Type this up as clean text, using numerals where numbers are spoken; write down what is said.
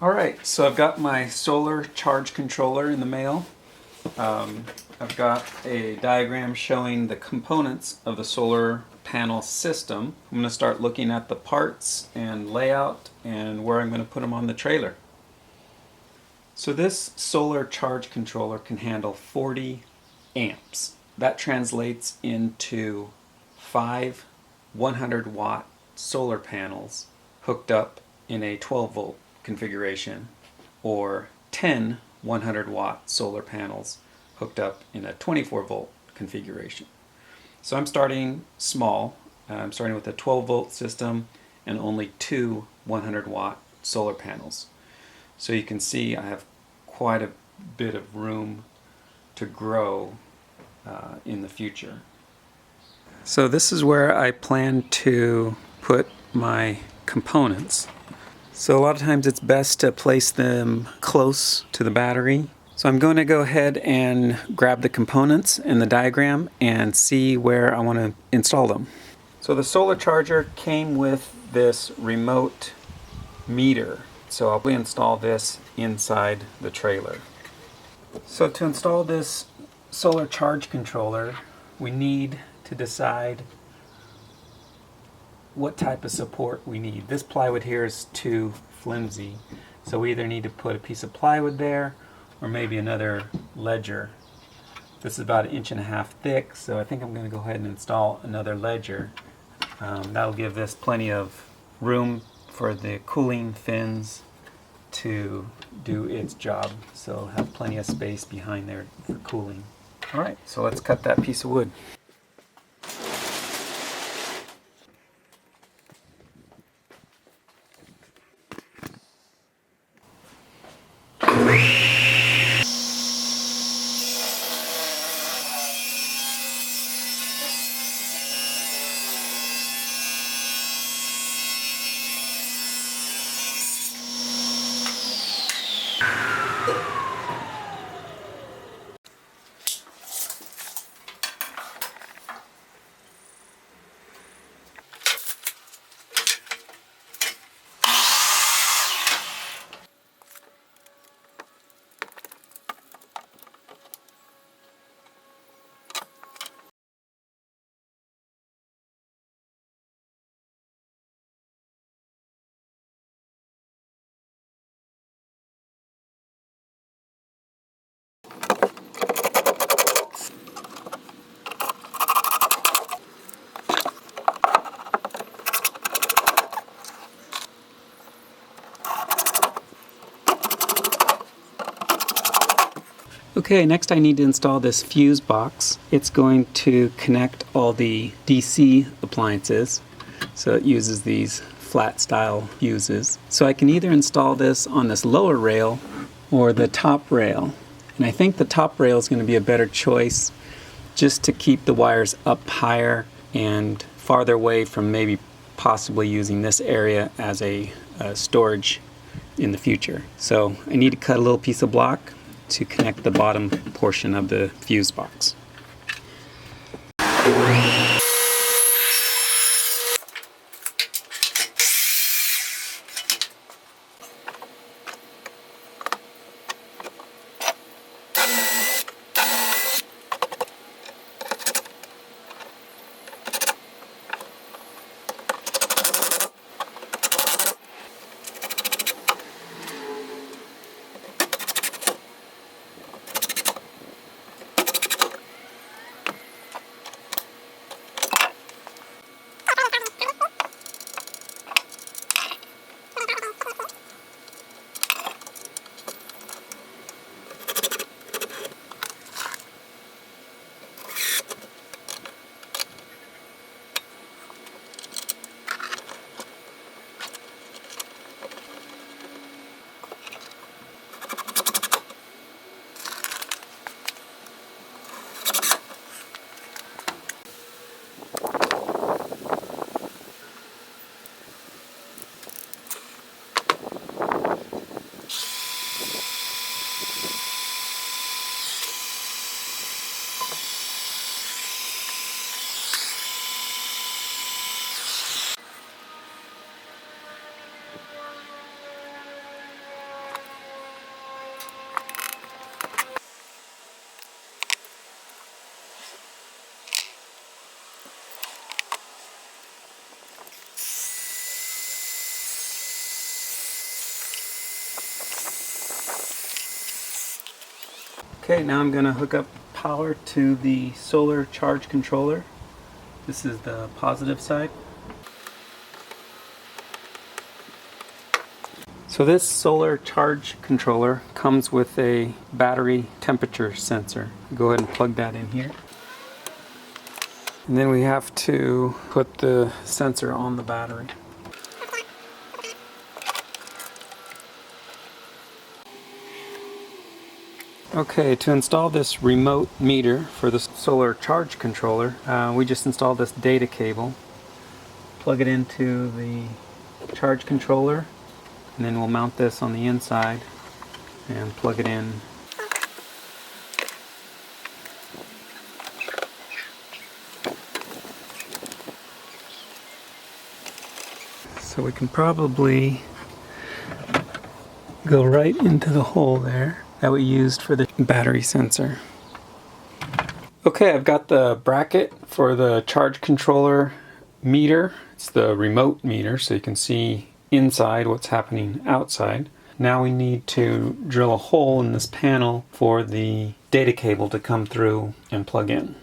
Alright, so I've got my solar charge controller in the mail. I've got a diagram showing the components of the solar panel system. I'm going to start looking at the parts and layout and where I'm going to put them on the trailer. So this solar charge controller can handle 40 amps. That translates into 5 100-watt solar panels hooked up in a 12-volt configuration, or 10 100-watt solar panels hooked up in a 24-volt configuration. So I'm starting small. I'm starting with a 12-volt system and only 2 100-watt solar panels. So you can see I have quite a bit of room to grow in the future. So this is where I plan to put my components. So a lot of times it's best to place them close to the battery. So I'm going to go ahead and grab the components in the diagram and see where I want to install them. So the solar charger came with this remote meter. So I'll install this inside the trailer. So to install this solar charge controller, we need to decide what type of support we need. This plywood here is too flimsy, so we either need to put a piece of plywood there or maybe another ledger. This is about 1.5 inches thick, so I think I'm going to go ahead and install another ledger. That'll give this plenty of room for the cooling fins to do its job, so have plenty of space behind there for cooling. Alright, so let's cut that piece of wood. Okay, next I need to install this fuse box. It's going to connect all the DC appliances. So it uses these flat style fuses. So I can either install this on this lower rail or the top rail. And I think the top rail is going to be a better choice just to keep the wires up higher and farther away from maybe possibly using this area as a storage in the future. So I need to cut a little piece of block to connect the bottom portion of the fuse box. Okay, now I'm going to hook up power to the solar charge controller. This is the positive side. So this solar charge controller comes with a battery temperature sensor. Go ahead and plug that in here. And then we have to put the sensor on the battery. Okay, to install this remote meter for the solar charge controller, we just installed this data cable. Plug it into the charge controller, and then we'll mount this on the inside and plug it in. So we can probably go right into the hole there that we used for the battery sensor. Okay, I've got the bracket for the charge controller meter. It's the remote meter, so you can see inside what's happening outside. Now we need to drill a hole in this panel for the data cable to come through and plug in.